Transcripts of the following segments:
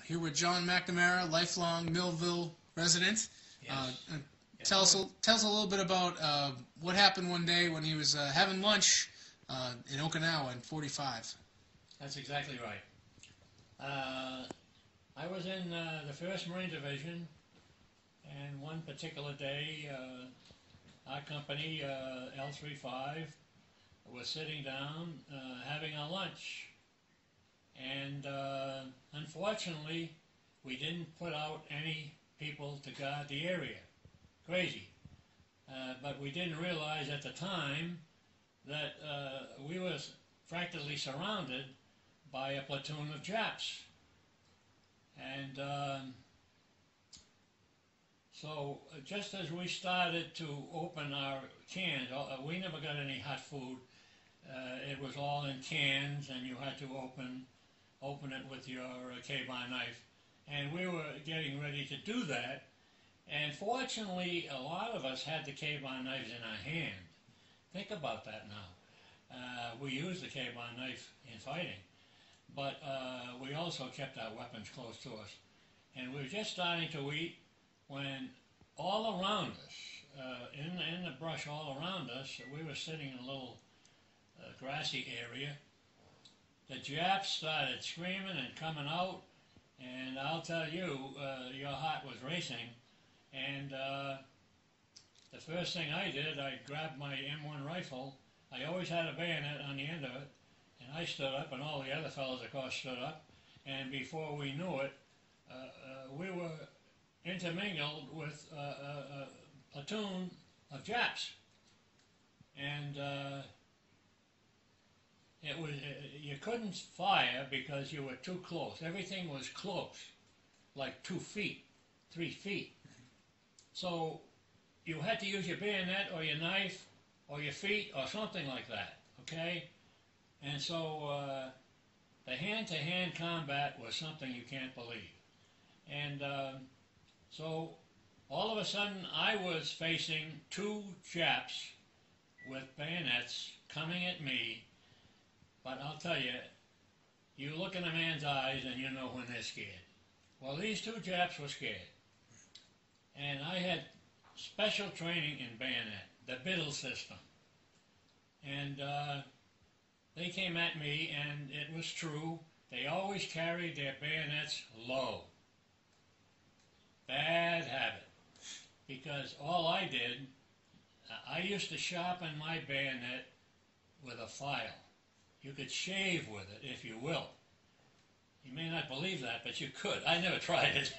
Here with John McNamara, lifelong Millville resident. Yes. Tell us a little bit about what happened one day when he was having lunch in Okinawa in '45. That's exactly right. I was in the 1st Marine Division, and one particular day, our company, L35, was sitting down having our lunch. And unfortunately, we didn't put out any people to guard the area. Crazy. But we didn't realize at the time that we were practically surrounded by a platoon of Japs. And so just as we started to open our cans, we never got any hot food. It was all in cans, and you had to open it with your K-bar knife. And we were getting ready to do that, and fortunately a lot of us had the K-bar knives in our hand. Think about that now. We used the K-bar knife in fighting, but we also kept our weapons close to us. And we were just starting to eat when all around us, in the brush all around us, we were sitting in a little grassy area. The Japs started screaming and coming out, and I'll tell you, your heart was racing. And the first thing I did, I grabbed my M1 rifle. I always had a bayonet on the end of it, and I stood up, and all the other fellows, of course, stood up. And before we knew it, we were intermingled with a platoon of Japs. And it was, you couldn't fire because you were too close. Everything was close, like 2 feet, 3 feet. So you had to use your bayonet or your knife or your feet or something like that, okay? And so the hand-to-hand combat was something you can't believe. And so all of a sudden I was facing 2 Japs with bayonets coming at me. But I'll tell you, you look in a man's eyes and you know when they're scared. Well, these 2 Japs were scared. And I had special training in bayonet, the Biddle system. And they came at me, and it was true. They always carried their bayonets low. Bad habit. Because all I did, I used to sharpen my bayonet with a file. You could shave with it, if you will. You may not believe that, but you could. I never tried it.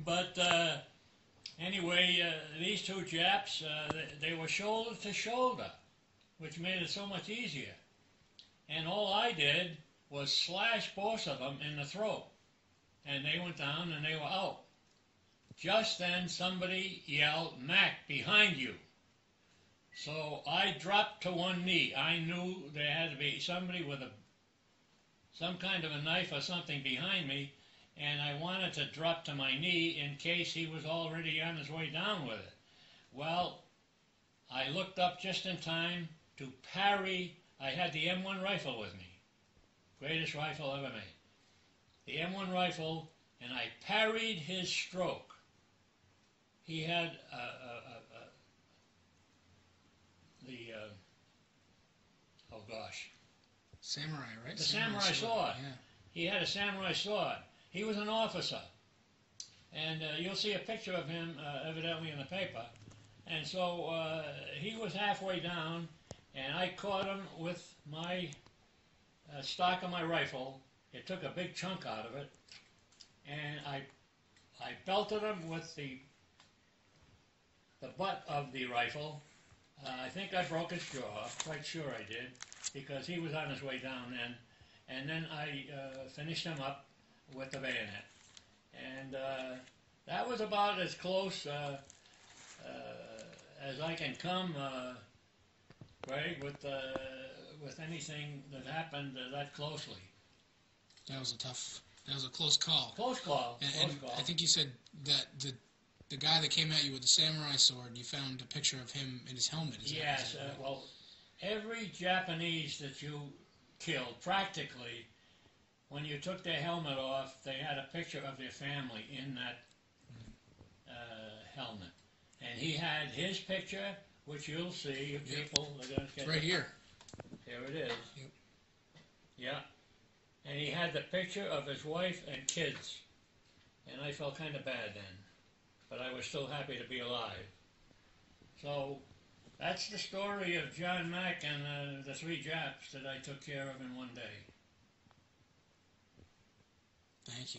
But anyway, these 2 Japs, they were shoulder to shoulder, which made it so much easier. And all I did was slash both of them in the throat. And they went down and they were out. Just then somebody yelled, "Mac, behind you." So I dropped to one knee. I knew there had to be somebody with some kind of a knife or something behind me, and I wanted to drop to my knee in case he was already on his way down with it. Well, I looked up just in time to parry. I had the M1 rifle with me. Greatest rifle ever made. The M1 rifle, and I parried his stroke. He had oh gosh. Samurai, right? The samurai sword. Yeah. He had a samurai sword. He was an officer. And you'll see a picture of him evidently in the paper. And so he was halfway down, and I caught him with my stock of my rifle. It took a big chunk out of it. And I belted him with the butt of the rifle. I think I broke his jaw, quite sure I did, because he was on his way down then. And then I finished him up with the bayonet. And that was about as close as I can come, Greg, with anything that happened that closely. That was a close call. Close call. And I think you said that the guy that came at you with the samurai sword, you found a picture of him in his helmet. Yes, well, every Japanese that you killed, practically, when you took their helmet off, they had a picture of their family in that helmet. And he had his picture, which you'll see. Yep. People are going to get It's right here. Here it is. Yep. Yeah. And he had the picture of his wife and kids. And I felt kind of bad then. But I was still happy to be alive. So that's the story of John Mack and the 3 Japs that I took care of in one day. Thank you.